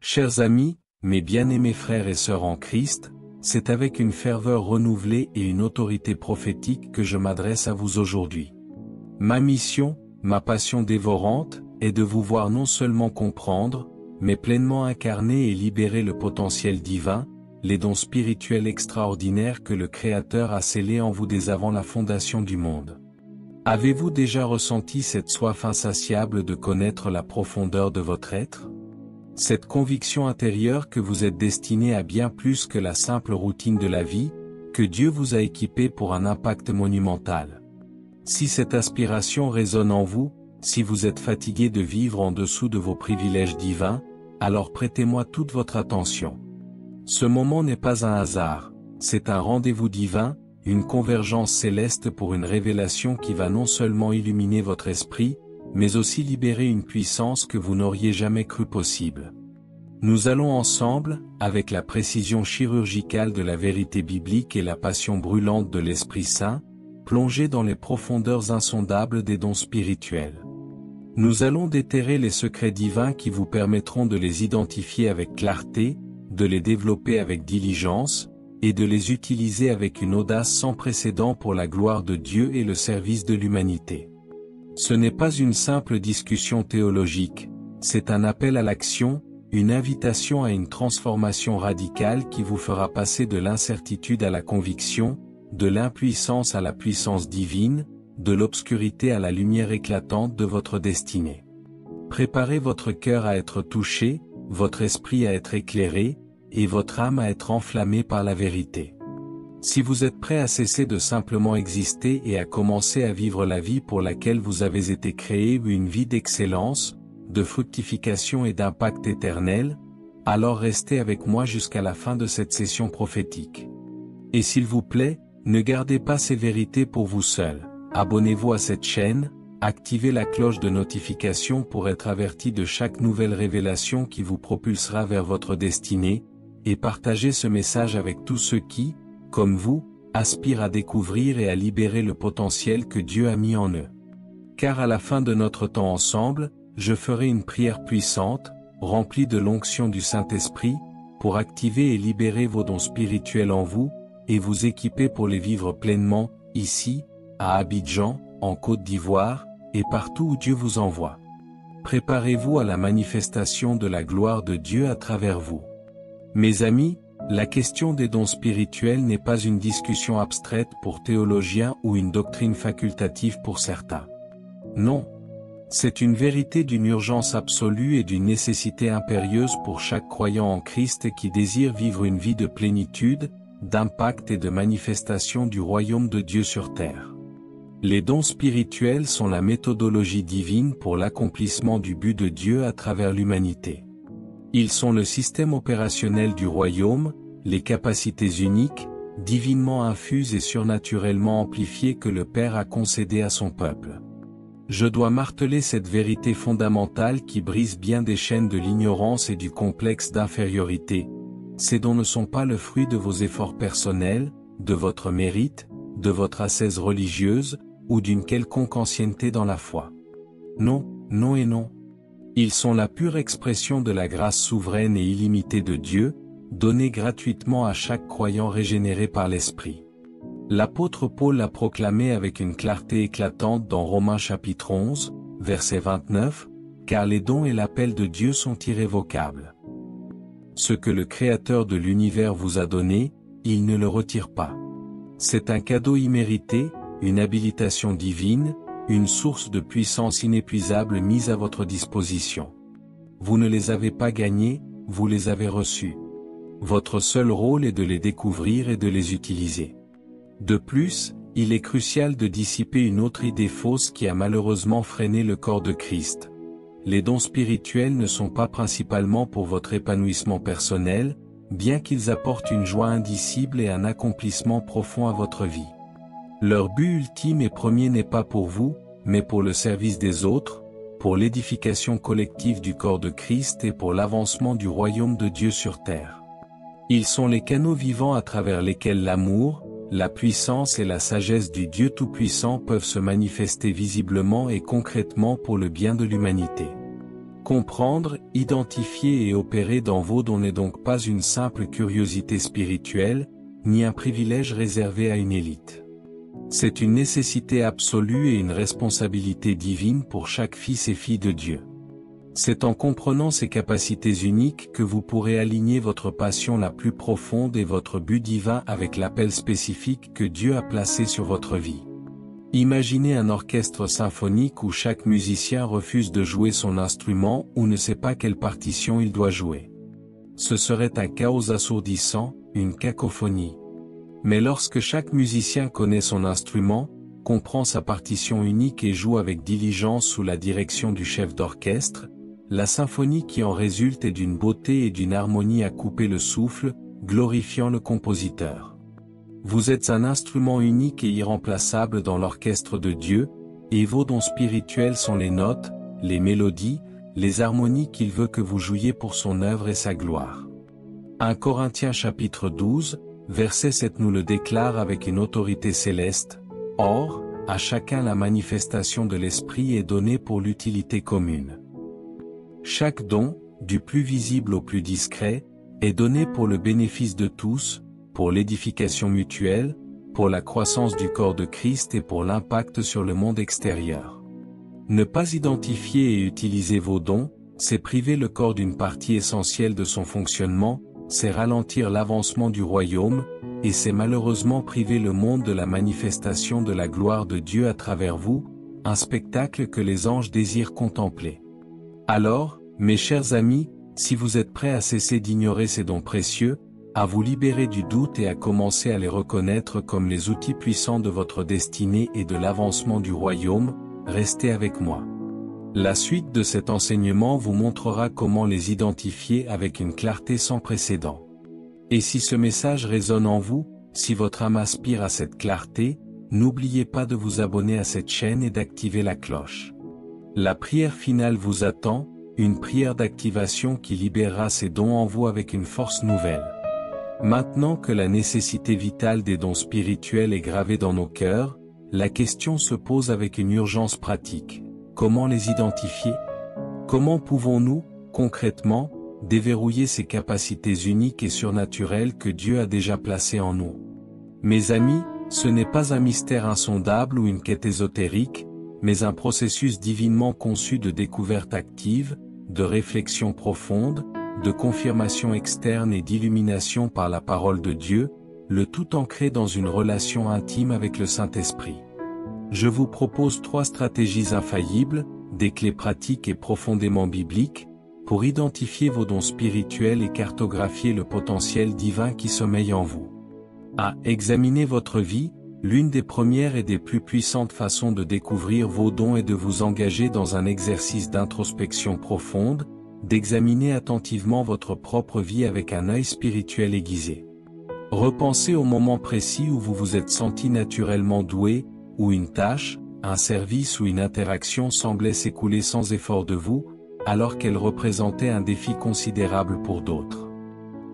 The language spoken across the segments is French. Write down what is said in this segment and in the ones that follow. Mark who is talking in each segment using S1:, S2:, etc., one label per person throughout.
S1: Chers amis, mes bien-aimés frères et sœurs en Christ, c'est avec une ferveur renouvelée et une autorité prophétique que je m'adresse à vous aujourd'hui. Ma mission, ma passion dévorante, est de vous voir non seulement comprendre, mais pleinement incarner et libérer le potentiel divin, les dons spirituels extraordinaires que le Créateur a scellés en vous dès avant la fondation du monde. Avez-vous déjà ressenti cette soif insatiable de connaître la profondeur de votre être? Cette conviction intérieure que vous êtes destiné à bien plus que la simple routine de la vie, que Dieu vous a équipé pour un impact monumental. Si cette aspiration résonne en vous, si vous êtes fatigué de vivre en dessous de vos privilèges divins, alors prêtez-moi toute votre attention. Ce moment n'est pas un hasard, c'est un rendez-vous divin, une convergence céleste pour une révélation qui va non seulement illuminer votre esprit, mais aussi libérer une puissance que vous n'auriez jamais cru possible. Nous allons ensemble, avec la précision chirurgicale de la vérité biblique et la passion brûlante de l'Esprit Saint, plonger dans les profondeurs insondables des dons spirituels. Nous allons déterrer les secrets divins qui vous permettront de les identifier avec clarté, de les développer avec diligence, et de les utiliser avec une audace sans précédent pour la gloire de Dieu et le service de l'humanité. Ce n'est pas une simple discussion théologique, c'est un appel à l'action, une invitation à une transformation radicale qui vous fera passer de l'incertitude à la conviction, de l'impuissance à la puissance divine, de l'obscurité à la lumière éclatante de votre destinée. Préparez votre cœur à être touché, votre esprit à être éclairé, et votre âme à être enflammée par la vérité. Si vous êtes prêt à cesser de simplement exister et à commencer à vivre la vie pour laquelle vous avez été créé, une vie d'excellence, de fructification et d'impact éternel, alors restez avec moi jusqu'à la fin de cette session prophétique. Et s'il vous plaît, ne gardez pas ces vérités pour vous seul, abonnez-vous à cette chaîne, activez la cloche de notification pour être averti de chaque nouvelle révélation qui vous propulsera vers votre destinée, et partagez ce message avec tous ceux qui, comme vous, aspirent à découvrir et à libérer le potentiel que Dieu a mis en eux. Car à la fin de notre temps ensemble, je ferai une prière puissante, remplie de l'onction du Saint-Esprit, pour activer et libérer vos dons spirituels en vous, et vous équiper pour les vivre pleinement, ici, à Abidjan, en Côte d'Ivoire, et partout où Dieu vous envoie. Préparez-vous à la manifestation de la gloire de Dieu à travers vous. Mes amis, la question des dons spirituels n'est pas une discussion abstraite pour théologiens ou une doctrine facultative pour certains. Non. C'est une vérité d'une urgence absolue et d'une nécessité impérieuse pour chaque croyant en Christ qui désire vivre une vie de plénitude, d'impact et de manifestation du royaume de Dieu sur terre. Les dons spirituels sont la méthodologie divine pour l'accomplissement du but de Dieu à travers l'humanité. Ils sont le système opérationnel du royaume, les capacités uniques, divinement infuses et surnaturellement amplifiées que le Père a concédées à son peuple. Je dois marteler cette vérité fondamentale qui brise bien des chaînes de l'ignorance et du complexe d'infériorité. Ces dons ne sont pas le fruit de vos efforts personnels, de votre mérite, de votre ascèse religieuse, ou d'une quelconque ancienneté dans la foi. Non, non et non. Ils sont la pure expression de la grâce souveraine et illimitée de Dieu, donnée gratuitement à chaque croyant régénéré par l'Esprit. L'apôtre Paul l'a proclamé avec une clarté éclatante dans Romains chapitre 11, verset 29, « Car les dons et l'appel de Dieu sont irrévocables. Ce que le Créateur de l'univers vous a donné, il ne le retire pas. C'est un cadeau immérité, une habilitation divine, une source de puissance inépuisable mise à votre disposition. Vous ne les avez pas gagnés, vous les avez reçus. Votre seul rôle est de les découvrir et de les utiliser. De plus, il est crucial de dissiper une autre idée fausse qui a malheureusement freiné le corps de Christ. Les dons spirituels ne sont pas principalement pour votre épanouissement personnel, bien qu'ils apportent une joie indicible et un accomplissement profond à votre vie. Leur but ultime et premier n'est pas pour vous, mais pour le service des autres, pour l'édification collective du corps de Christ et pour l'avancement du royaume de Dieu sur terre. Ils sont les canaux vivants à travers lesquels l'amour, la puissance et la sagesse du Dieu Tout-Puissant peuvent se manifester visiblement et concrètement pour le bien de l'humanité. Comprendre, identifier et opérer dans vos dons n'est donc pas une simple curiosité spirituelle, ni un privilège réservé à une élite. C'est une nécessité absolue et une responsabilité divine pour chaque fils et fille de Dieu. C'est en comprenant ces capacités uniques que vous pourrez aligner votre passion la plus profonde et votre but divin avec l'appel spécifique que Dieu a placé sur votre vie. Imaginez un orchestre symphonique où chaque musicien refuse de jouer son instrument ou ne sait pas quelle partition il doit jouer. Ce serait un chaos assourdissant, une cacophonie. Mais lorsque chaque musicien connaît son instrument, comprend sa partition unique et joue avec diligence sous la direction du chef d'orchestre, la symphonie qui en résulte est d'une beauté et d'une harmonie à couper le souffle, glorifiant le compositeur. Vous êtes un instrument unique et irremplaçable dans l'orchestre de Dieu, et vos dons spirituels sont les notes, les mélodies, les harmonies qu'il veut que vous jouiez pour son œuvre et sa gloire. 1 Corinthiens chapitre 12, verset 7 nous le déclare avec une autorité céleste. Or, à chacun la manifestation de l'Esprit est donnée pour l'utilité commune. Chaque don, du plus visible au plus discret, est donné pour le bénéfice de tous, pour l'édification mutuelle, pour la croissance du corps de Christ et pour l'impact sur le monde extérieur. Ne pas identifier et utiliser vos dons, c'est priver le corps d'une partie essentielle de son fonctionnement, c'est ralentir l'avancement du royaume, et c'est malheureusement priver le monde de la manifestation de la gloire de Dieu à travers vous, un spectacle que les anges désirent contempler. Alors, mes chers amis, si vous êtes prêts à cesser d'ignorer ces dons précieux, à vous libérer du doute et à commencer à les reconnaître comme les outils puissants de votre destinée et de l'avancement du royaume, restez avec moi. La suite de cet enseignement vous montrera comment les identifier avec une clarté sans précédent. Et si ce message résonne en vous, si votre âme aspire à cette clarté, n'oubliez pas de vous abonner à cette chaîne et d'activer la cloche. La prière finale vous attend, une prière d'activation qui libérera ces dons en vous avec une force nouvelle. Maintenant que la nécessité vitale des dons spirituels est gravée dans nos cœurs, la question se pose avec une urgence pratique. Comment les identifier? Comment pouvons-nous, concrètement, déverrouiller ces capacités uniques et surnaturelles que Dieu a déjà placées en nous? Mes amis, ce n'est pas un mystère insondable ou une quête ésotérique, mais un processus divinement conçu de découverte active, de réflexion profonde, de confirmation externe et d'illumination par la parole de Dieu, le tout ancré dans une relation intime avec le Saint-Esprit. Je vous propose 3 stratégies infaillibles, des clés pratiques et profondément bibliques, pour identifier vos dons spirituels et cartographier le potentiel divin qui sommeille en vous. À examiner votre vie, l'une des premières et des plus puissantes façons de découvrir vos dons est de vous engager dans un exercice d'introspection profonde, d'examiner attentivement votre propre vie avec un œil spirituel aiguisé. Repensez au moment précis où vous vous êtes senti naturellement doué, où une tâche, un service ou une interaction semblait s'écouler sans effort de vous, alors qu'elle représentait un défi considérable pour d'autres.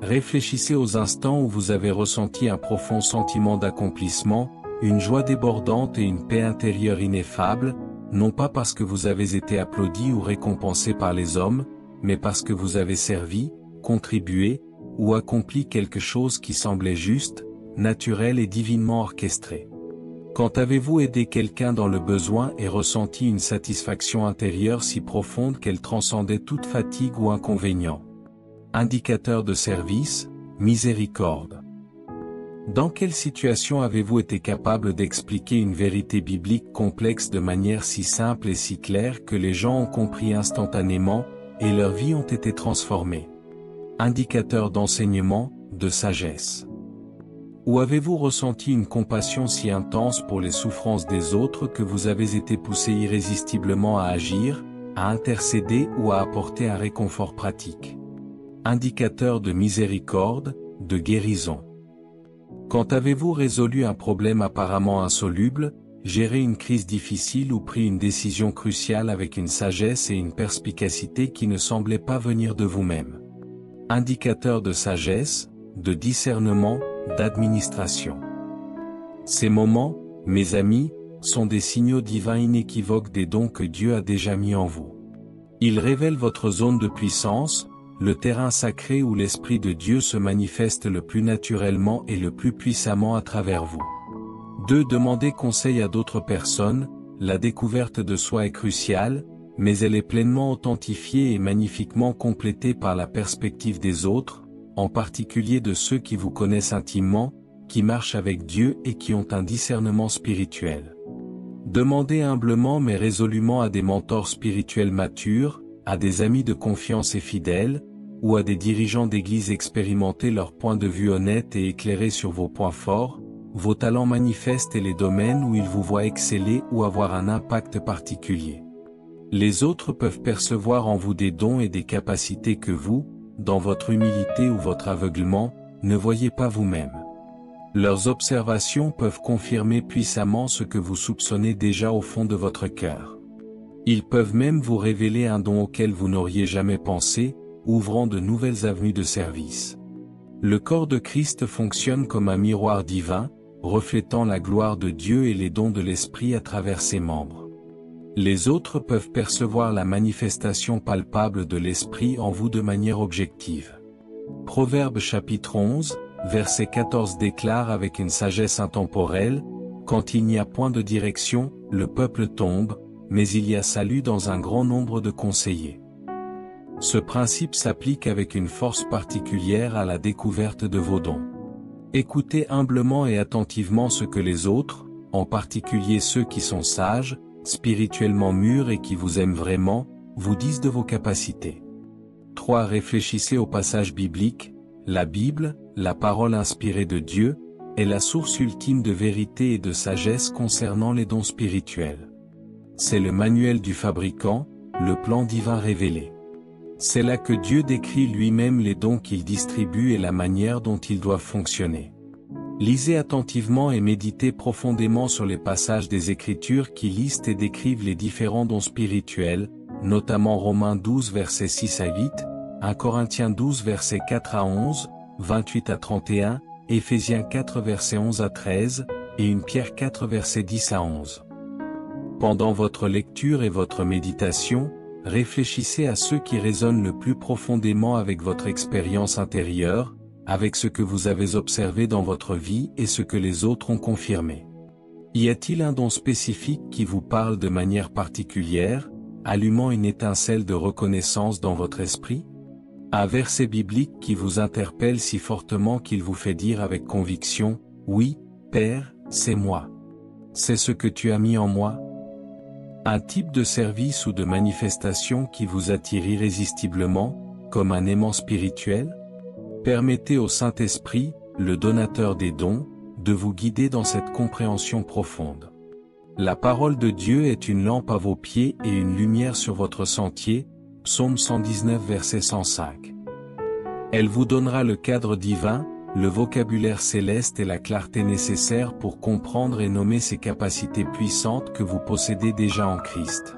S1: Réfléchissez aux instants où vous avez ressenti un profond sentiment d'accomplissement, une joie débordante et une paix intérieure ineffable, non pas parce que vous avez été applaudi ou récompensé par les hommes, mais parce que vous avez servi, contribué, ou accompli quelque chose qui semblait juste, naturel et divinement orchestré. Quand avez-vous aidé quelqu'un dans le besoin et ressenti une satisfaction intérieure si profonde qu'elle transcendait toute fatigue ou inconvénient? Indicateur de service, miséricorde. Dans quelle situation avez-vous été capable d'expliquer une vérité biblique complexe de manière si simple et si claire que les gens ont compris instantanément, et leurs vies ont été transformées? Indicateur d'enseignement, de sagesse. Ou avez-vous ressenti une compassion si intense pour les souffrances des autres que vous avez été poussé irrésistiblement à agir, à intercéder ou à apporter un réconfort pratique? Indicateur de miséricorde, de guérison. Quand avez-vous résolu un problème apparemment insoluble, géré une crise difficile ou pris une décision cruciale avec une sagesse et une perspicacité qui ne semblaient pas venir de vous-même? Indicateur de sagesse, de discernement, d'administration. Ces moments, mes amis, sont des signaux divins inéquivoques des dons que Dieu a déjà mis en vous. Il révèle votre zone de puissance, le terrain sacré où l'Esprit de Dieu se manifeste le plus naturellement et le plus puissamment à travers vous. 2. Demander conseil à d'autres personnes. La découverte de soi est cruciale, mais elle est pleinement authentifiée et magnifiquement complétée par la perspective des autres, en particulier de ceux qui vous connaissent intimement, qui marchent avec Dieu et qui ont un discernement spirituel. Demandez humblement mais résolument à des mentors spirituels matures, à des amis de confiance et fidèles, ou à des dirigeants d'église expérimentés leur point de vue honnête et éclairé sur vos points forts, vos talents manifestes et les domaines où ils vous voient exceller ou avoir un impact particulier. Les autres peuvent percevoir en vous des dons et des capacités que vous, dans votre humilité ou votre aveuglement, ne voyez pas vous-même. Leurs observations peuvent confirmer puissamment ce que vous soupçonnez déjà au fond de votre cœur. Ils peuvent même vous révéler un don auquel vous n'auriez jamais pensé, ouvrant de nouvelles avenues de service. Le corps de Christ fonctionne comme un miroir divin, reflétant la gloire de Dieu et les dons de l'Esprit à travers ses membres. Les autres peuvent percevoir la manifestation palpable de l'Esprit en vous de manière objective. Proverbes chapitre 11, verset 14 déclare avec une sagesse intemporelle, « Quand il n'y a point de direction, le peuple tombe, mais il y a salut dans un grand nombre de conseillers. » Ce principe s'applique avec une force particulière à la découverte de vos dons. Écoutez humblement et attentivement ce que les autres, en particulier ceux qui sont sages, spirituellement mûrs et qui vous aiment vraiment, vous disent de vos capacités. 3. Réfléchissez au passage biblique. La Bible, la parole inspirée de Dieu, est la source ultime de vérité et de sagesse concernant les dons spirituels. C'est le manuel du fabricant, le plan divin révélé. C'est là que Dieu décrit lui-même les dons qu'il distribue et la manière dont ils doivent fonctionner. Lisez attentivement et méditez profondément sur les passages des Écritures qui listent et décrivent les différents dons spirituels, notamment Romains 12 versets 6 à 8, 1 Corinthiens 12 versets 4 à 11, 28 à 31, Éphésiens 4 versets 11 à 13, et 1 Pierre 4 versets 10 à 11. Pendant votre lecture et votre méditation, réfléchissez à ceux qui résonnent le plus profondément avec votre expérience intérieure, avec ce que vous avez observé dans votre vie et ce que les autres ont confirmé. Y a-t-il un don spécifique qui vous parle de manière particulière, allumant une étincelle de reconnaissance dans votre esprit? Un verset biblique qui vous interpelle si fortement qu'il vous fait dire avec conviction, « Oui, Père, c'est moi. C'est ce que tu as mis en moi ». Un type de service ou de manifestation qui vous attire irrésistiblement, comme un aimant spirituel? Permettez au Saint-Esprit, le donateur des dons, de vous guider dans cette compréhension profonde. La parole de Dieu est une lampe à vos pieds et une lumière sur votre sentier, Psaume 119 verset 105. Elle vous donnera le cadre divin, le vocabulaire céleste et la clarté nécessaire pour comprendre et nommer ces capacités puissantes que vous possédez déjà en Christ.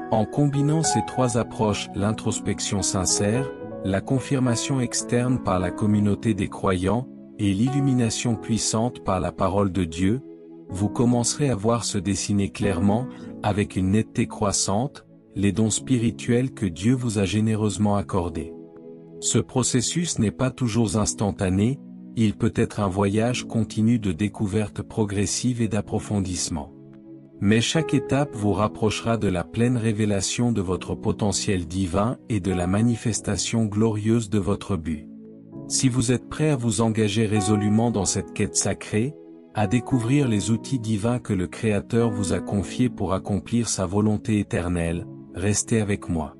S1: En combinant ces trois approches, l'introspection sincère, la confirmation externe par la communauté des croyants, et l'illumination puissante par la parole de Dieu, vous commencerez à voir se dessiner clairement, avec une netteté croissante, les dons spirituels que Dieu vous a généreusement accordés. Ce processus n'est pas toujours instantané, il peut être un voyage continu de découverte progressive et d'approfondissement. Mais chaque étape vous rapprochera de la pleine révélation de votre potentiel divin et de la manifestation glorieuse de votre but. Si vous êtes prêt à vous engager résolument dans cette quête sacrée, à découvrir les outils divins que le Créateur vous a confiés pour accomplir sa volonté éternelle, restez avec moi.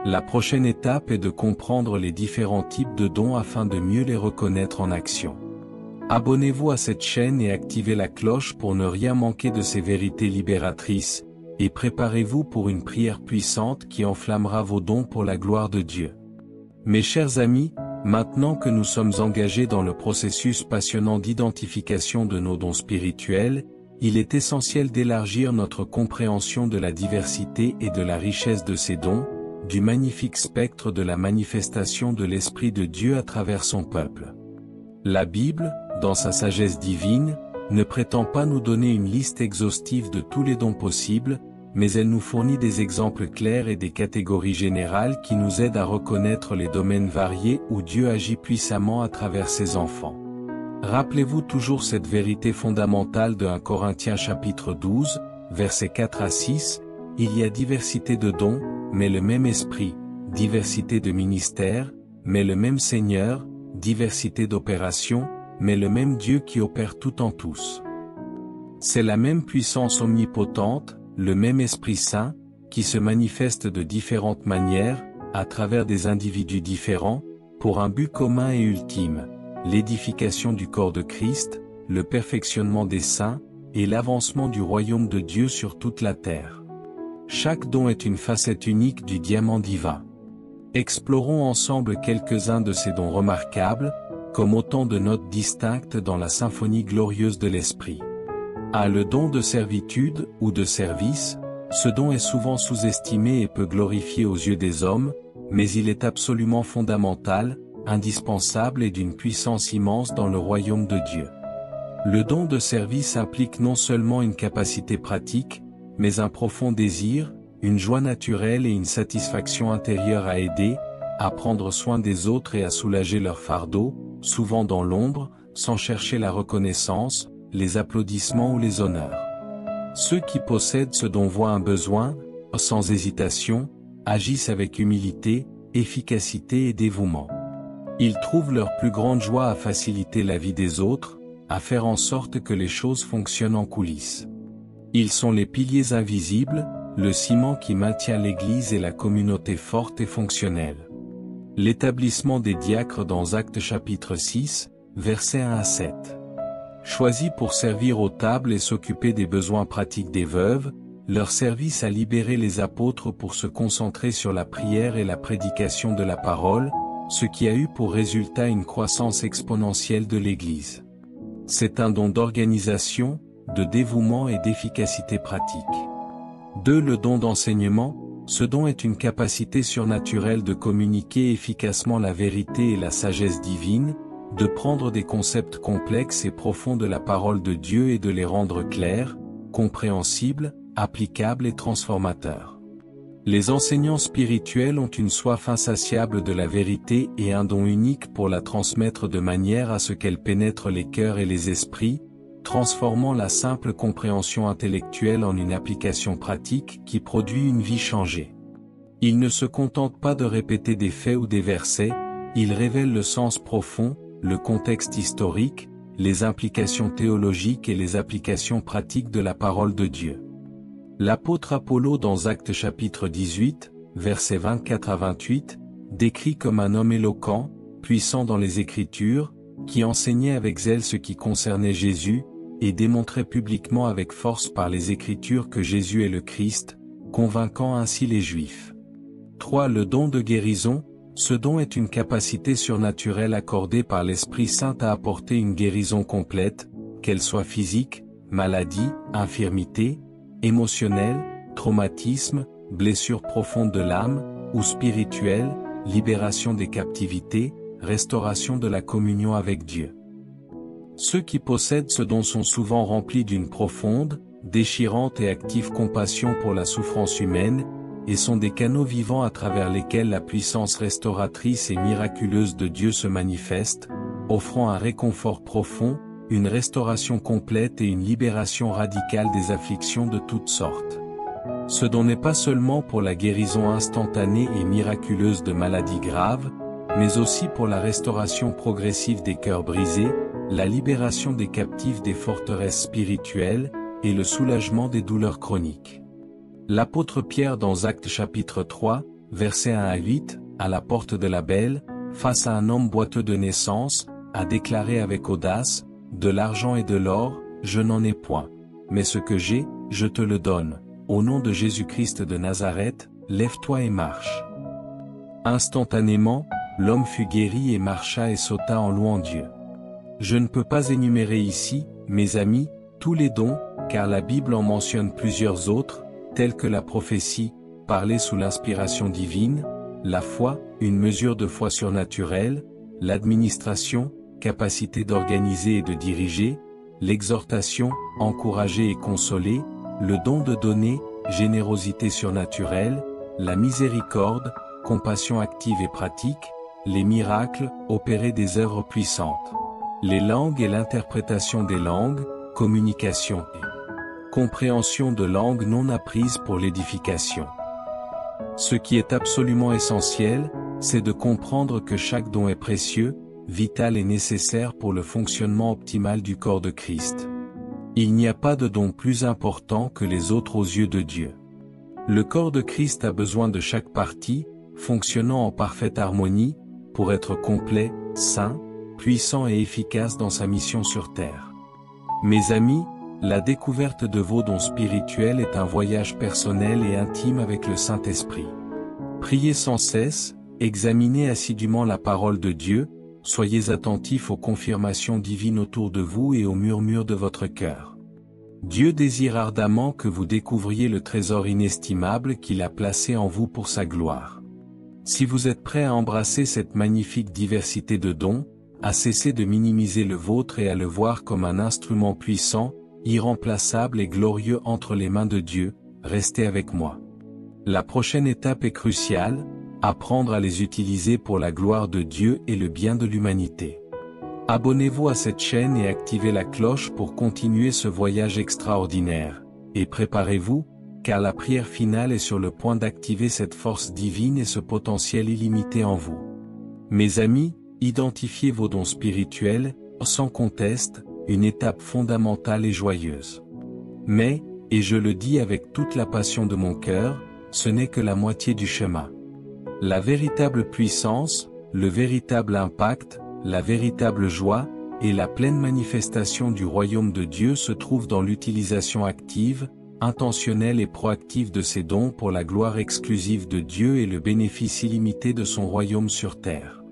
S1: La prochaine étape est de comprendre les différents types de dons afin de mieux les reconnaître en action. Abonnez-vous à cette chaîne et activez la cloche pour ne rien manquer de ces vérités libératrices, et préparez-vous pour une prière puissante qui enflammera vos dons pour la gloire de Dieu. Mes chers amis, maintenant que nous sommes engagés dans le processus passionnant d'identification de nos dons spirituels, il est essentiel d'élargir notre compréhension de la diversité et de la richesse de ces dons, du magnifique spectre de la manifestation de l'Esprit de Dieu à travers son peuple. La Bible, dans sa sagesse divine, ne prétend pas nous donner une liste exhaustive de tous les dons possibles, mais elle nous fournit des exemples clairs et des catégories générales qui nous aident à reconnaître les domaines variés où Dieu agit puissamment à travers ses enfants. Rappelez-vous toujours cette vérité fondamentale de 1 Corinthiens chapitre 12, versets 4 à 6, il y a diversité de dons, mais le même esprit, diversité de ministères, mais le même Seigneur, diversité d'opérations, mais le même Dieu qui opère tout en tous. C'est la même puissance omnipotente, le même Esprit Saint, qui se manifeste de différentes manières, à travers des individus différents, pour un but commun et ultime, l'édification du corps de Christ, le perfectionnement des saints, et l'avancement du royaume de Dieu sur toute la terre. Chaque don est une facette unique du diamant divin. Explorons ensemble quelques-uns de ces dons remarquables, comme autant de notes distinctes dans la symphonie glorieuse de l'Esprit. Le don de servitude ou de service, ce don est souvent sous-estimé et peu glorifié aux yeux des hommes, mais il est absolument fondamental, indispensable et d'une puissance immense dans le royaume de Dieu. Le don de service implique non seulement une capacité pratique, mais un profond désir, une joie naturelle et une satisfaction intérieure à aider, à prendre soin des autres et à soulager leur fardeau, souvent dans l'ombre, sans chercher la reconnaissance, les applaudissements ou les honneurs. Ceux qui possèdent ce don voient un besoin, sans hésitation, agissent avec humilité, efficacité et dévouement. Ils trouvent leur plus grande joie à faciliter la vie des autres, à faire en sorte que les choses fonctionnent en coulisses. Ils sont les piliers invisibles, le ciment qui maintient l'Église et la communauté forte et fonctionnelle. L'établissement des diacres dans Actes chapitre 6, versets 1 à 7. Choisis pour servir aux tables et s'occuper des besoins pratiques des veuves, leur service a libéré les apôtres pour se concentrer sur la prière et la prédication de la parole, ce qui a eu pour résultat une croissance exponentielle de l'Église. C'est un don d'organisation, de dévouement et d'efficacité pratique. 2. Le don d'enseignement. Ce don est une capacité surnaturelle de communiquer efficacement la vérité et la sagesse divine, de prendre des concepts complexes et profonds de la parole de Dieu et de les rendre clairs, compréhensibles, applicables et transformateurs. Les enseignants spirituels ont une soif insatiable de la vérité et un don unique pour la transmettre de manière à ce qu'elle pénètre les cœurs et les esprits, transformant la simple compréhension intellectuelle en une application pratique qui produit une vie changée. Ils ne se contentent pas de répéter des faits ou des versets, ils révèlent le sens profond, le contexte historique, les implications théologiques et les applications pratiques de la parole de Dieu. L'apôtre Apollo dans Actes chapitre 18, versets 24 à 28, décrit comme un homme éloquent, puissant dans les Écritures, qui enseignait avec zèle ce qui concernait Jésus, et démontrait publiquement avec force par les Écritures que Jésus est le Christ, convainquant ainsi les Juifs. 3. Le don de guérison. Ce don est une capacité surnaturelle accordée par l'Esprit Saint à apporter une guérison complète, qu'elle soit physique, maladie, infirmité, émotionnelle, traumatisme, blessure profonde de l'âme, ou spirituelle, libération des captivités, restauration de la communion avec Dieu. Ceux qui possèdent ce don sont souvent remplis d'une profonde, déchirante et active compassion pour la souffrance humaine, et sont des canaux vivants à travers lesquels la puissance restauratrice et miraculeuse de Dieu se manifeste, offrant un réconfort profond, une restauration complète et une libération radicale des afflictions de toutes sortes. Ce don n'est pas seulement pour la guérison instantanée et miraculeuse de maladies graves, mais aussi pour la restauration progressive des cœurs brisés, la libération des captifs des forteresses spirituelles, et le soulagement des douleurs chroniques. L'apôtre Pierre dans Actes chapitre 3, versets 1 à 8, à la porte de la Belle, face à un homme boiteux de naissance, a déclaré avec audace, « De l'argent et de l'or, je n'en ai point, mais ce que j'ai, je te le donne. Au nom de Jésus-Christ de Nazareth, lève-toi et marche. » Instantanément, l'homme fut guéri et marcha et sauta en louant Dieu. Je ne peux pas énumérer ici, mes amis, tous les dons, car la Bible en mentionne plusieurs autres, tels que la prophétie, parler sous l'inspiration divine, la foi, une mesure de foi surnaturelle, l'administration, capacité d'organiser et de diriger, l'exhortation, encourager et consoler, le don de donner, générosité surnaturelle, la miséricorde, compassion active et pratique, les miracles, opérer des œuvres puissantes. Les langues et l'interprétation des langues, communication et compréhension de langues non apprises pour l'édification. Ce qui est absolument essentiel, c'est de comprendre que chaque don est précieux, vital et nécessaire pour le fonctionnement optimal du corps de Christ. Il n'y a pas de don plus important que les autres aux yeux de Dieu. Le corps de Christ a besoin de chaque partie, fonctionnant en parfaite harmonie, pour être complet, saint, puissant et efficace dans sa mission sur terre. Mes amis, la découverte de vos dons spirituels est un voyage personnel et intime avec le Saint-Esprit. Priez sans cesse, examinez assidûment la parole de Dieu, soyez attentifs aux confirmations divines autour de vous et aux murmures de votre cœur. Dieu désire ardemment que vous découvriez le trésor inestimable qu'il a placé en vous pour sa gloire. Si vous êtes prêt à embrasser cette magnifique diversité de dons, à cesser de minimiser le vôtre et à le voir comme un instrument puissant, irremplaçable et glorieux entre les mains de Dieu, restez avec moi. La prochaine étape est cruciale, apprendre à les utiliser pour la gloire de Dieu et le bien de l'humanité. Abonnez-vous à cette chaîne et activez la cloche pour continuer ce voyage extraordinaire, et préparez-vous, car la prière finale est sur le point d'activer cette force divine et ce potentiel illimité en vous. Mes amis, identifiez vos dons spirituels, sans conteste, une étape fondamentale et joyeuse. Mais, et je le dis avec toute la passion de mon cœur, ce n'est que la moitié du chemin. La véritable puissance, le véritable impact, la véritable joie, et la pleine manifestation du royaume de Dieu se trouvent dans l'utilisation active, intentionnelle et proactive de ces dons pour la gloire exclusive de Dieu et le bénéfice illimité de son royaume sur terre.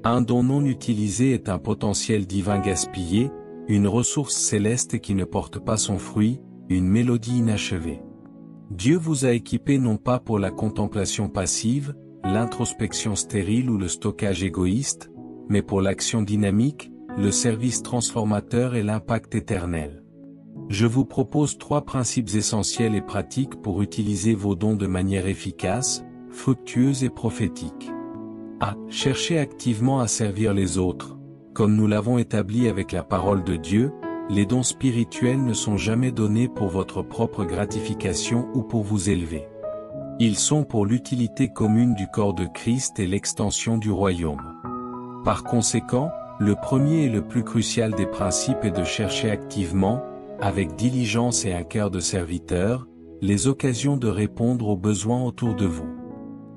S1: Un don non utilisé est un potentiel divin gaspillé, une ressource céleste qui ne porte pas son fruit, une mélodie inachevée. Dieu vous a équipé non pas pour la contemplation passive, l'introspection stérile ou le stockage égoïste, mais pour l'action dynamique, le service transformateur et l'impact éternel. Je vous propose 3 principes essentiels et pratiques pour utiliser vos dons de manière efficace, fructueuse et prophétique. A. Cherchez activement à servir les autres. Comme nous l'avons établi avec la parole de Dieu, les dons spirituels ne sont jamais donnés pour votre propre gratification ou pour vous élever. Ils sont pour l'utilité commune du corps de Christ et l'extension du royaume. Par conséquent, le premier et le plus crucial des principes est de chercher activement, avec diligence et un cœur de serviteur, les occasions de répondre aux besoins autour de vous.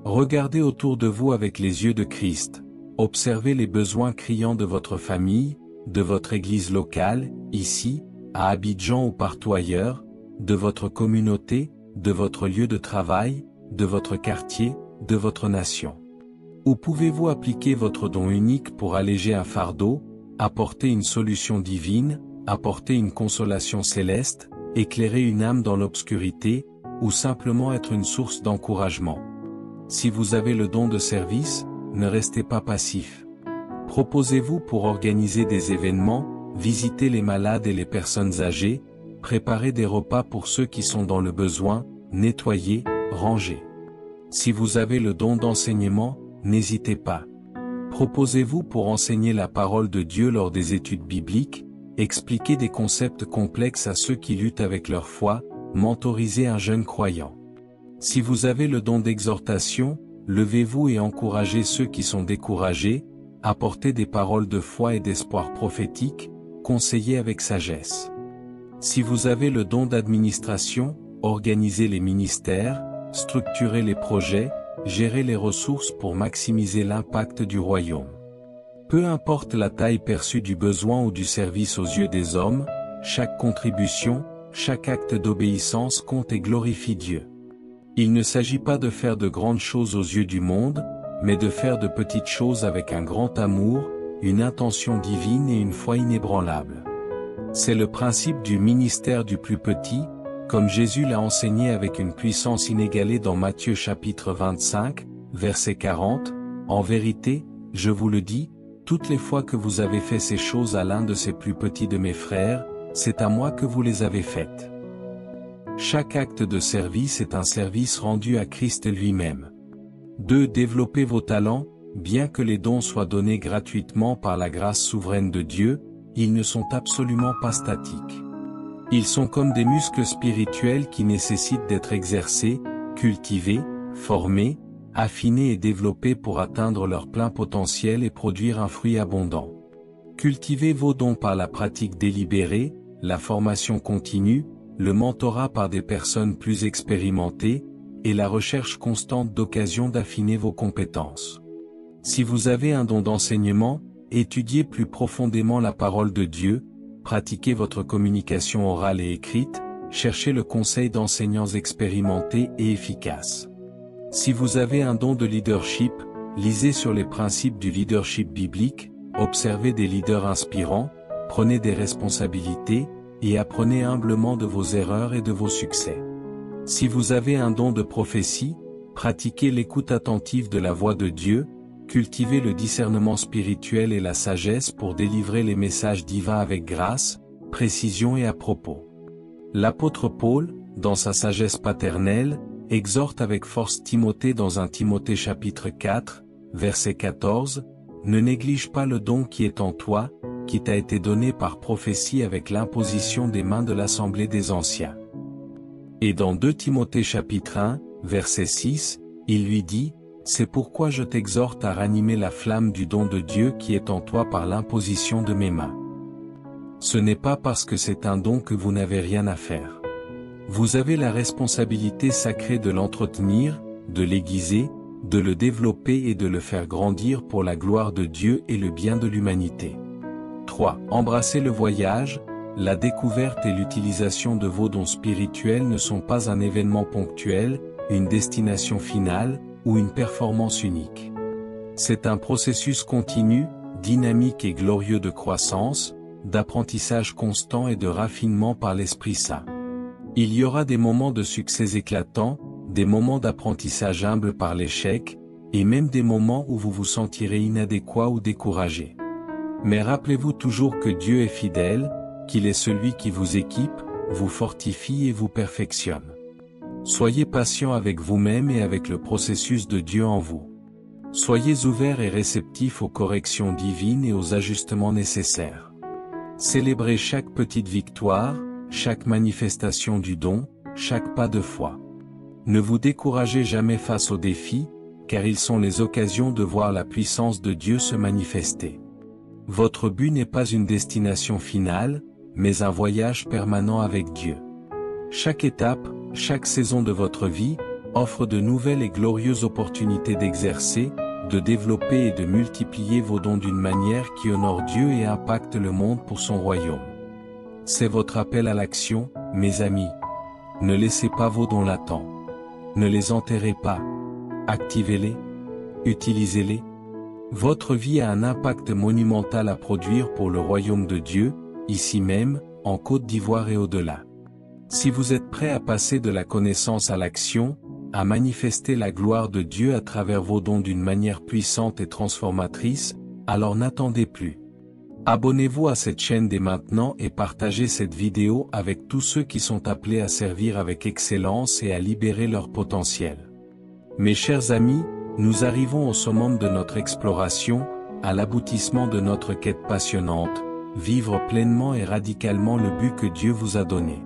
S1: Regardez autour de vous avec les yeux de Christ, observez les besoins criants de votre famille, de votre église locale, ici, à Abidjan ou partout ailleurs, de votre communauté, de votre lieu de travail, de votre quartier, de votre nation. Où pouvez-vous appliquer votre don unique pour alléger un fardeau, apporter une solution divine, apporter une consolation céleste, éclairer une âme dans l'obscurité, ou simplement être une source d'encouragement? Si vous avez le don de service, ne restez pas passif. Proposez-vous pour organiser des événements, visiter les malades et les personnes âgées, préparer des repas pour ceux qui sont dans le besoin, nettoyer, ranger. Si vous avez le don d'enseignement, n'hésitez pas. Proposez-vous pour enseigner la parole de Dieu lors des études bibliques, expliquer des concepts complexes à ceux qui luttent avec leur foi, mentoriser un jeune croyant. Si vous avez le don d'exhortation, levez-vous et encouragez ceux qui sont découragés, apportez des paroles de foi et d'espoir prophétique, conseillez avec sagesse. Si vous avez le don d'administration, organisez les ministères, structurez les projets, gérez les ressources pour maximiser l'impact du royaume. Peu importe la taille perçue du besoin ou du service aux yeux des hommes, chaque contribution, chaque acte d'obéissance compte et glorifie Dieu. Il ne s'agit pas de faire de grandes choses aux yeux du monde, mais de faire de petites choses avec un grand amour, une intention divine et une foi inébranlable. C'est le principe du ministère du plus petit, comme Jésus l'a enseigné avec une puissance inégalée dans Matthieu chapitre 25, verset 40, « En vérité, je vous le dis, toutes les fois que vous avez fait ces choses à l'un de ces plus petits de mes frères, c'est à moi que vous les avez faites. » Chaque acte de service est un service rendu à Christ lui-même. 2. Développez vos talents. Bien que les dons soient donnés gratuitement par la grâce souveraine de Dieu, ils ne sont absolument pas statiques. Ils sont comme des muscles spirituels qui nécessitent d'être exercés, cultivés, formés, affinés et développés pour atteindre leur plein potentiel et produire un fruit abondant. Cultivez vos dons par la pratique délibérée, la formation continue, le mentorat par des personnes plus expérimentées, et la recherche constante d'occasions d'affiner vos compétences. Si vous avez un don d'enseignement, étudiez plus profondément la parole de Dieu, pratiquez votre communication orale et écrite, cherchez le conseil d'enseignants expérimentés et efficaces. Si vous avez un don de leadership, lisez sur les principes du leadership biblique, observez des leaders inspirants, prenez des responsabilités, et apprenez humblement de vos erreurs et de vos succès. Si vous avez un don de prophétie, pratiquez l'écoute attentive de la voix de Dieu, cultivez le discernement spirituel et la sagesse pour délivrer les messages divins avec grâce, précision et à propos. L'apôtre Paul, dans sa sagesse paternelle, exhorte avec force Timothée dans 1 Timothée chapitre 4, verset 14, « Ne néglige pas le don qui est en toi, qui t'a été donné par prophétie avec l'imposition des mains de l'assemblée des anciens. » Et dans 2 Timothée chapitre 1, verset 6, il lui dit, « C'est pourquoi je t'exhorte à ranimer la flamme du don de Dieu qui est en toi par l'imposition de mes mains. » Ce n'est pas parce que c'est un don que vous n'avez rien à faire. Vous avez la responsabilité sacrée de l'entretenir, de l'aiguiser, de le développer et de le faire grandir pour la gloire de Dieu et le bien de l'humanité. 3. Embrassez le voyage. La découverte et l'utilisation de vos dons spirituels ne sont pas un événement ponctuel, une destination finale, ou une performance unique. C'est un processus continu, dynamique et glorieux de croissance, d'apprentissage constant et de raffinement par l'Esprit Saint. Il y aura des moments de succès éclatants, des moments d'apprentissage humble par l'échec, et même des moments où vous vous sentirez inadéquat ou découragé. Mais rappelez-vous toujours que Dieu est fidèle, qu'il est celui qui vous équipe, vous fortifie et vous perfectionne. Soyez patient avec vous-même et avec le processus de Dieu en vous. Soyez ouverts et réceptifs aux corrections divines et aux ajustements nécessaires. Célébrez chaque petite victoire, chaque manifestation du don, chaque pas de foi. Ne vous découragez jamais face aux défis, car ils sont les occasions de voir la puissance de Dieu se manifester. Votre but n'est pas une destination finale, mais un voyage permanent avec Dieu. Chaque étape, chaque saison de votre vie, offre de nouvelles et glorieuses opportunités d'exercer, de développer et de multiplier vos dons d'une manière qui honore Dieu et impacte le monde pour son royaume. C'est votre appel à l'action, mes amis. Ne laissez pas vos dons latents. Ne les enterrez pas. Activez-les. Utilisez-les. Votre vie a un impact monumental à produire pour le royaume de Dieu, ici même, en Côte d'Ivoire et au-delà. Si vous êtes prêt à passer de la connaissance à l'action, à manifester la gloire de Dieu à travers vos dons d'une manière puissante et transformatrice, alors n'attendez plus. Abonnez-vous à cette chaîne dès maintenant et partagez cette vidéo avec tous ceux qui sont appelés à servir avec excellence et à libérer leur potentiel. Mes chers amis, nous arrivons au summum de notre exploration, à l'aboutissement de notre quête passionnante, vivre pleinement et radicalement le but que Dieu vous a donné.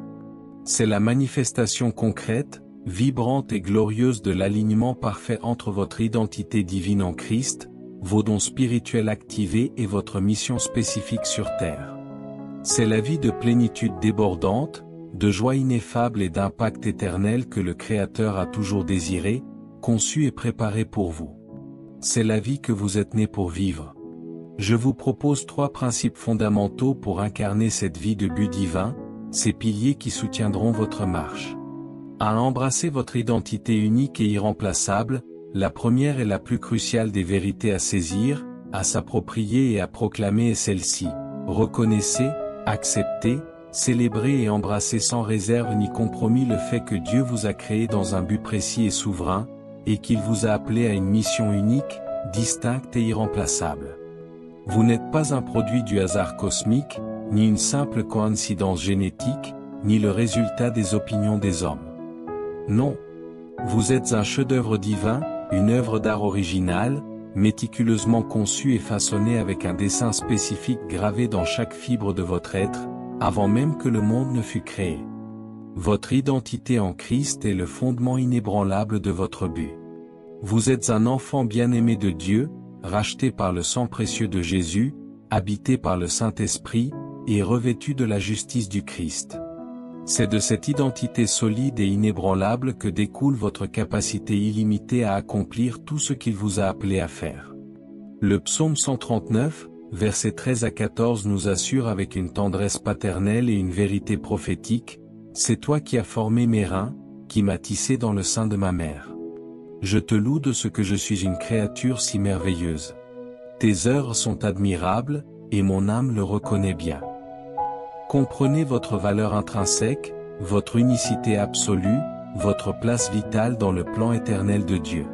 S1: C'est la manifestation concrète, vibrante et glorieuse de l'alignement parfait entre votre identité divine en Christ, vos dons spirituels activés et votre mission spécifique sur terre. C'est la vie de plénitude débordante, de joie ineffable et d'impact éternel que le Créateur a toujours désiré, conçu et préparé pour vous. C'est la vie que vous êtes né pour vivre. Je vous propose 3 principes fondamentaux pour incarner cette vie de but divin, ces piliers qui soutiendront votre marche. À embrasser votre identité unique et irremplaçable, la première et la plus cruciale des vérités à saisir, à s'approprier et à proclamer est celle-ci. Reconnaissez, acceptez, célébrez et embrassez sans réserve ni compromis le fait que Dieu vous a créé dans un but précis et souverain, et qu'il vous a appelé à une mission unique, distincte et irremplaçable. Vous n'êtes pas un produit du hasard cosmique, ni une simple coïncidence génétique, ni le résultat des opinions des hommes. Non. Vous êtes un chef-d'œuvre divin, une œuvre d'art originale, méticuleusement conçue et façonnée avec un dessin spécifique gravé dans chaque fibre de votre être, avant même que le monde ne fût créé. Votre identité en Christ est le fondement inébranlable de votre but. Vous êtes un enfant bien-aimé de Dieu, racheté par le sang précieux de Jésus, habité par le Saint-Esprit, et revêtu de la justice du Christ. C'est de cette identité solide et inébranlable que découle votre capacité illimitée à accomplir tout ce qu'il vous a appelé à faire. Le psaume 139, versets 13 à 14 nous assure avec une tendresse paternelle et une vérité prophétique, « C'est toi qui as formé mes reins, qui m'as tissé dans le sein de ma mère. Je te loue de ce que je suis une créature si merveilleuse. Tes œuvres sont admirables, et mon âme le reconnaît bien. » Comprenez votre valeur intrinsèque, votre unicité absolue, votre place vitale dans le plan éternel de Dieu.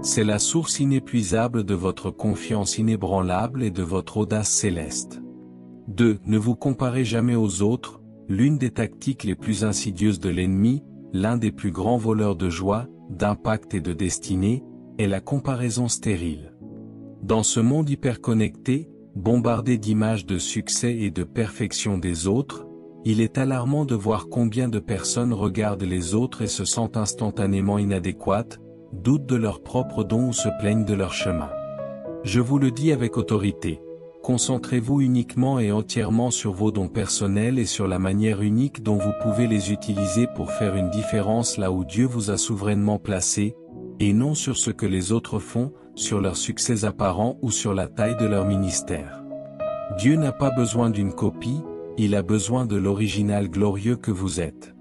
S1: C'est la source inépuisable de votre confiance inébranlable et de votre audace céleste. 2. Ne vous comparez jamais aux autres, l'une des tactiques les plus insidieuses de l'ennemi, l'un des plus grands voleurs de joie, d'impact et de destinée, est la comparaison stérile. Dans ce monde hyperconnecté, bombardé d'images de succès et de perfection des autres, il est alarmant de voir combien de personnes regardent les autres et se sentent instantanément inadéquates, doutent de leurs propres dons ou se plaignent de leur chemin. Je vous le dis avec autorité, concentrez-vous uniquement et entièrement sur vos dons personnels et sur la manière unique dont vous pouvez les utiliser pour faire une différence là où Dieu vous a souverainement placé, et non sur ce que les autres font, sur leurs succès apparents ou sur la taille de leur ministère. Dieu n'a pas besoin d'une copie, il a besoin de l'original glorieux que vous êtes.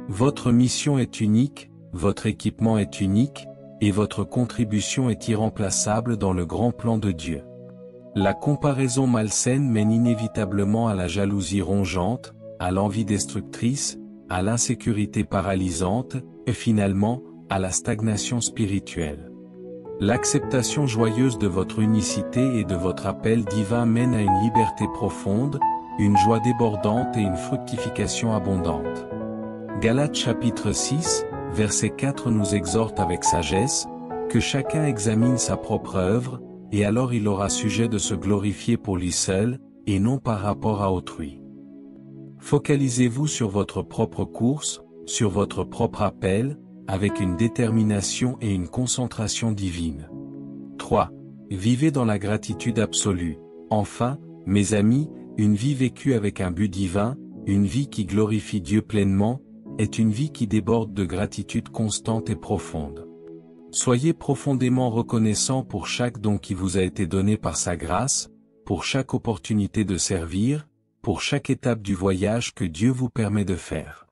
S1: Votre mission est unique, votre équipement est unique, et votre contribution est irremplaçable dans le grand plan de Dieu. La comparaison malsaine mène inévitablement à la jalousie rongeante, à l'envie destructrice, à l'insécurité paralysante, et finalement, à la stagnation spirituelle. L'acceptation joyeuse de votre unicité et de votre appel divin mène à une liberté profonde, une joie débordante et une fructification abondante. Galates chapitre 6, verset 4 nous exhorte avec sagesse, que chacun examine sa propre œuvre, et alors il aura sujet de se glorifier pour lui seul, et non par rapport à autrui. Focalisez-vous sur votre propre course, sur votre propre appel, avec une détermination et une concentration divine. 3. Vivez dans la gratitude absolue. Enfin, mes amis, une vie vécue avec un but divin, une vie qui glorifie Dieu pleinement, est une vie qui déborde de gratitude constante et profonde. Soyez profondément reconnaissant pour chaque don qui vous a été donné par sa grâce, pour chaque opportunité de servir, pour chaque étape du voyage que Dieu vous permet de faire.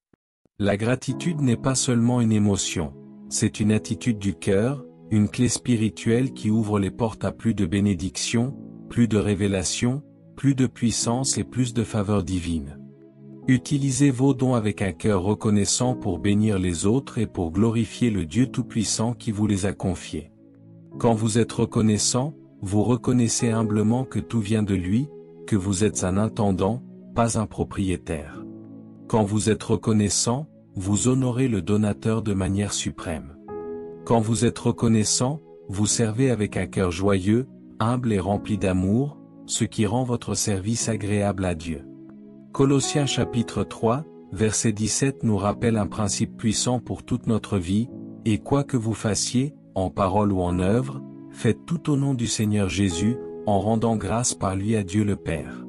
S1: La gratitude n'est pas seulement une émotion, c'est une attitude du cœur, une clé spirituelle qui ouvre les portes à plus de bénédictions, plus de révélations, plus de puissance et plus de faveur divine. Utilisez vos dons avec un cœur reconnaissant pour bénir les autres et pour glorifier le Dieu Tout-Puissant qui vous les a confiés. Quand vous êtes reconnaissant, vous reconnaissez humblement que tout vient de lui, que vous êtes un intendant, pas un propriétaire. Quand vous êtes reconnaissant, vous honorez le donateur de manière suprême. Quand vous êtes reconnaissant, vous servez avec un cœur joyeux, humble et rempli d'amour, ce qui rend votre service agréable à Dieu. Colossiens chapitre 3, verset 17 nous rappelle un principe puissant pour toute notre vie, et quoi que vous fassiez, en parole ou en œuvre, faites tout au nom du Seigneur Jésus, en rendant grâce par lui à Dieu le Père.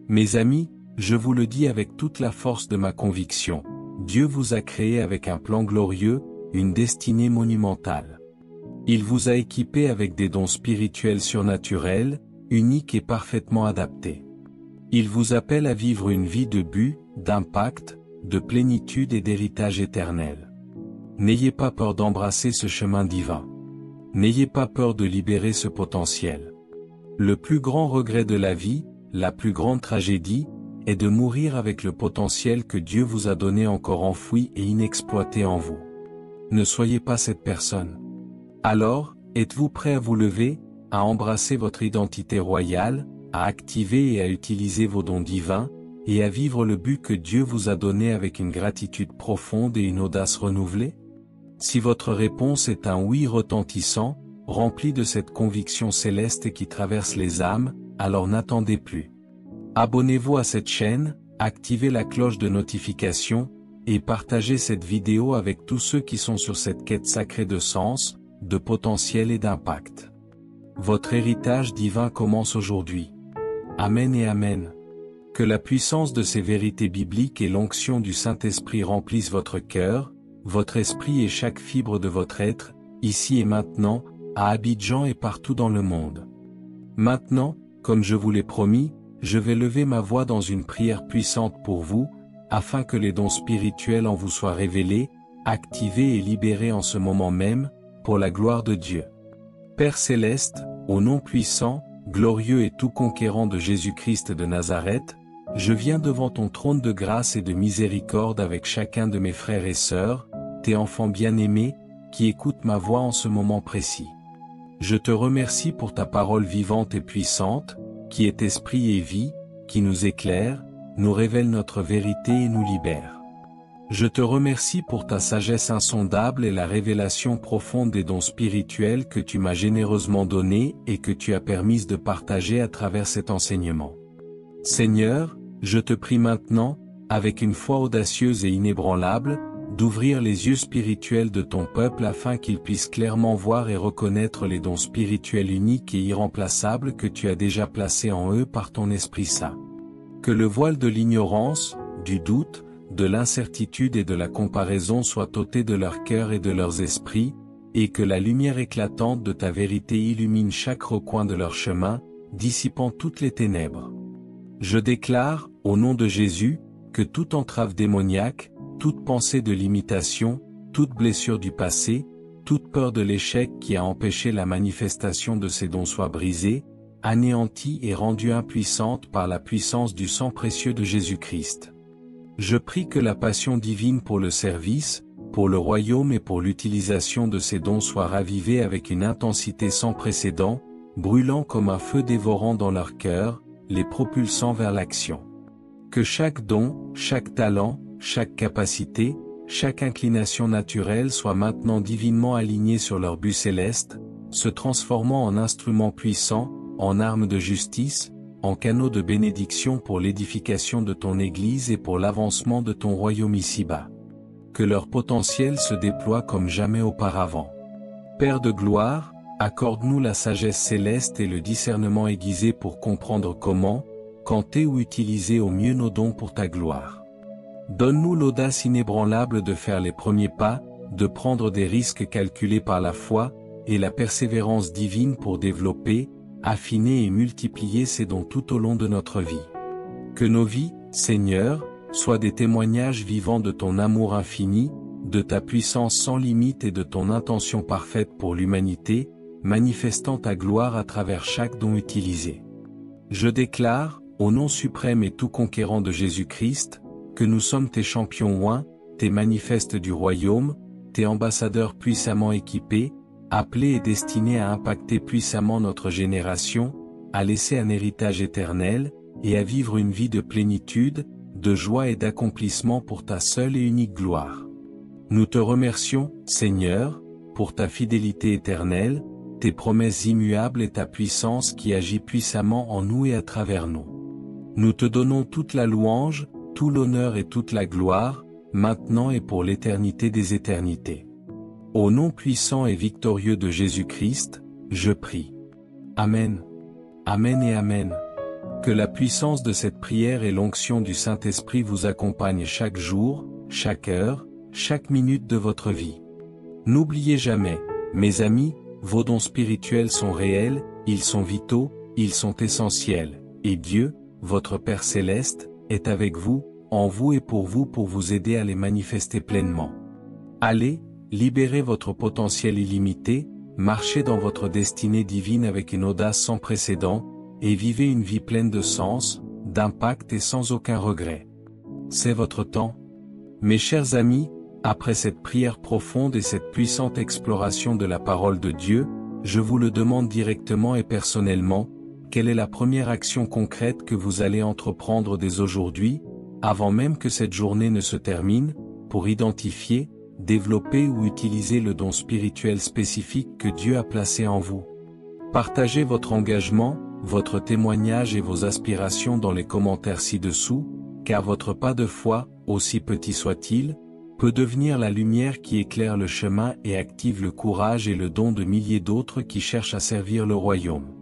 S1: Mes amis, je vous le dis avec toute la force de ma conviction, Dieu vous a créé avec un plan glorieux, une destinée monumentale. Il vous a équipé avec des dons spirituels surnaturels, uniques et parfaitement adaptés. Il vous appelle à vivre une vie de but, d'impact, de plénitude et d'héritage éternel. N'ayez pas peur d'embrasser ce chemin divin. N'ayez pas peur de libérer ce potentiel. Le plus grand regret de la vie, la plus grande tragédie, est de mourir avec le potentiel que Dieu vous a donné encore enfoui et inexploité en vous. Ne soyez pas cette personne. Alors, êtes-vous prêt à vous lever, à embrasser votre identité royale, à activer et à utiliser vos dons divins, et à vivre le but que Dieu vous a donné avec une gratitude profonde et une audace renouvelée? Si votre réponse est un oui retentissant, rempli de cette conviction céleste qui traverse les âmes, alors n'attendez plus. Abonnez-vous à cette chaîne, activez la cloche de notification, et partagez cette vidéo avec tous ceux qui sont sur cette quête sacrée de sens, de potentiel et d'impact. Votre héritage divin commence aujourd'hui. Amen et Amen. Que la puissance de ces vérités bibliques et l'onction du Saint-Esprit remplissent votre cœur, votre esprit et chaque fibre de votre être, ici et maintenant, à Abidjan et partout dans le monde. Maintenant, comme je vous l'ai promis, je vais lever ma voix dans une prière puissante pour vous, afin que les dons spirituels en vous soient révélés, activés et libérés en ce moment même, pour la gloire de Dieu. Père céleste, au nom puissant, glorieux et tout conquérant de Jésus-Christ de Nazareth, je viens devant ton trône de grâce et de miséricorde avec chacun de mes frères et sœurs, tes enfants bien-aimés, qui écoutent ma voix en ce moment précis. Je te remercie pour ta parole vivante et puissante, qui est esprit et vie, qui nous éclaire, nous révèle notre vérité et nous libère. Je te remercie pour ta sagesse insondable et la révélation profonde des dons spirituels que tu m'as généreusement donnés et que tu as permis de partager à travers cet enseignement. Seigneur, je te prie maintenant, avec une foi audacieuse et inébranlable, d'ouvrir les yeux spirituels de ton peuple afin qu'ils puissent clairement voir et reconnaître les dons spirituels uniques et irremplaçables que tu as déjà placés en eux par ton Esprit Saint. Que le voile de l'ignorance, du doute, de l'incertitude et de la comparaison soit ôté de leur cœur et de leurs esprits, et que la lumière éclatante de ta vérité illumine chaque recoin de leur chemin, dissipant toutes les ténèbres. Je déclare, au nom de Jésus, que toute entrave démoniaque, toute pensée de l'imitation, toute blessure du passé, toute peur de l'échec qui a empêché la manifestation de ces dons soit brisée, anéantie et rendue impuissante par la puissance du sang précieux de Jésus-Christ. Je prie que la passion divine pour le service, pour le royaume et pour l'utilisation de ces dons soit ravivée avec une intensité sans précédent, brûlant comme un feu dévorant dans leur cœur, les propulsant vers l'action. Que chaque don, chaque talent, chaque capacité, chaque inclination naturelle soit maintenant divinement alignée sur leur but céleste, se transformant en instruments puissants, en armes de justice, en canaux de bénédiction pour l'édification de ton Église et pour l'avancement de ton royaume ici-bas. Que leur potentiel se déploie comme jamais auparavant. Père de gloire, accorde-nous la sagesse céleste et le discernement aiguisé pour comprendre comment, quand et où utiliser au mieux nos dons pour ta gloire. Donne-nous l'audace inébranlable de faire les premiers pas, de prendre des risques calculés par la foi, et la persévérance divine pour développer, affiner et multiplier ces dons tout au long de notre vie. Que nos vies, Seigneur, soient des témoignages vivants de ton amour infini, de ta puissance sans limite et de ton intention parfaite pour l'humanité, manifestant ta gloire à travers chaque don utilisé. Je déclare, au nom suprême et tout conquérant de Jésus-Christ, que nous sommes tes champions oints, tes manifestes du royaume, tes ambassadeurs puissamment équipés, appelés et destinés à impacter puissamment notre génération, à laisser un héritage éternel, et à vivre une vie de plénitude, de joie et d'accomplissement pour ta seule et unique gloire. Nous te remercions, Seigneur, pour ta fidélité éternelle, tes promesses immuables et ta puissance qui agit puissamment en nous et à travers nous. Nous te donnons toute la louange, tout l'honneur et toute la gloire, maintenant et pour l'éternité des éternités. Au nom puissant et victorieux de Jésus-Christ, je prie. Amen. Amen et Amen. Que la puissance de cette prière et l'onction du Saint-Esprit vous accompagnent chaque jour, chaque heure, chaque minute de votre vie. N'oubliez jamais, mes amis, vos dons spirituels sont réels, ils sont vitaux, ils sont essentiels, et Dieu, votre Père céleste, est avec vous, en vous et pour vous aider à les manifester pleinement. Allez, libérez votre potentiel illimité, marchez dans votre destinée divine avec une audace sans précédent, et vivez une vie pleine de sens, d'impact et sans aucun regret. C'est votre temps. Mes chers amis, après cette prière profonde et cette puissante exploration de la parole de Dieu, je vous le demande directement et personnellement, quelle est la première action concrète que vous allez entreprendre dès aujourd'hui, avant même que cette journée ne se termine, pour identifier, développer ou utiliser le don spirituel spécifique que Dieu a placé en vous? Partagez votre engagement, votre témoignage et vos aspirations dans les commentaires ci-dessous, car votre pas de foi, aussi petit soit-il, peut devenir la lumière qui éclaire le chemin et active le courage et le don de milliers d'autres qui cherchent à servir le royaume.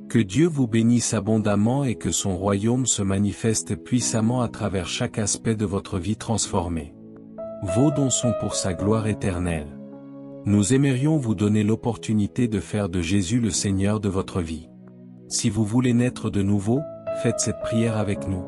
S1: Que Dieu vous bénisse abondamment et que son royaume se manifeste puissamment à travers chaque aspect de votre vie transformée. Vos dons sont pour sa gloire éternelle. Nous aimerions vous donner l'opportunité de faire de Jésus le Seigneur de votre vie. Si vous voulez naître de nouveau, faites cette prière avec nous.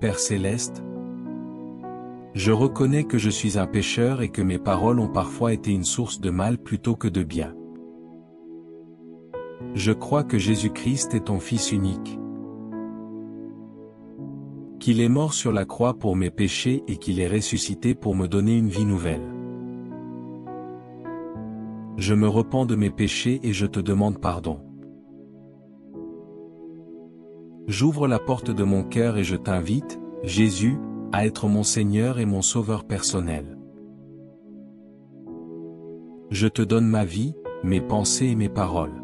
S1: Père céleste, je reconnais que je suis un pécheur et que mes paroles ont parfois été une source de mal plutôt que de bien. Je crois que Jésus-Christ est ton Fils unique, qu'il est mort sur la croix pour mes péchés et qu'il est ressuscité pour me donner une vie nouvelle. Je me repens de mes péchés et je te demande pardon. J'ouvre la porte de mon cœur et je t'invite, Jésus, à être mon Seigneur et mon Sauveur personnel. Je te donne ma vie, mes pensées et mes paroles.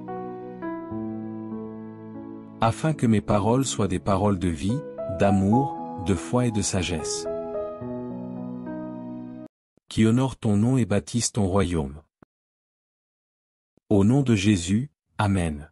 S1: Afin que mes paroles soient des paroles de vie, d'amour, de foi et de sagesse, qui honorent ton nom et bâtissent ton royaume. Au nom de Jésus, Amen.